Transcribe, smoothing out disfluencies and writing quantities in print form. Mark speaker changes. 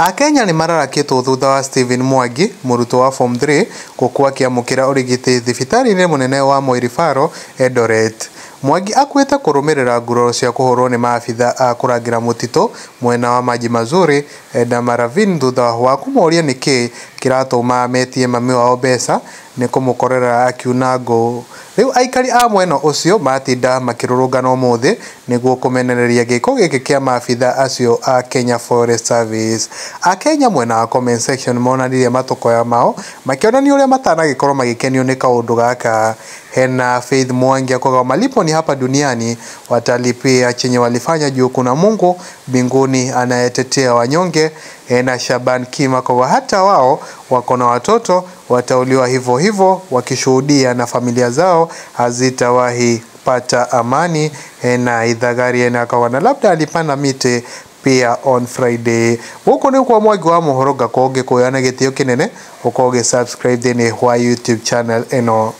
Speaker 1: Akenya ni mararakitwo thutha wa Stephen Mwangi muruto wa form 3 gukua kiamukira urigiti thibitari-ini munene wa Moirifaro Eldoret. Mwangi akwete kurumirira nguraro cia kuhurwo ni maabitha a kuragira mutito mwena wa Maji Mazuri Eldamavine thutha wa kumoria niki kiratuma metie mami wao mbeca ni kumukorera akiuna ngo. Riu aikari a mwena ucio Matinda makirurungana umuthi niguo kumenereria giko giki kia maabitha acio a Kenya Forest Service. Akenya mwena wa comment section monanirie matokoya mao makionania uria matanagikorwo magikenio ni kaundu gaka. Hena Faith Mwangi akoga malipo ni hapa duniani, watalipia chenye walifanya juu kuna Mungu mbinguni anayetetea wanyonge. Hena Shaban Kima kwa hata wao wako na watoto watauliwa hivyo hivyo wakishuhudia na familia zao hazitawahi pata amani. Hena Ithaga Iriene akawa na labda alipanda miti pia on Friday. Huko ni kwa Mwangi wa Mohoro gakoge kuyana gitio kinene ukoge subscribe thini wa YouTube channel eno.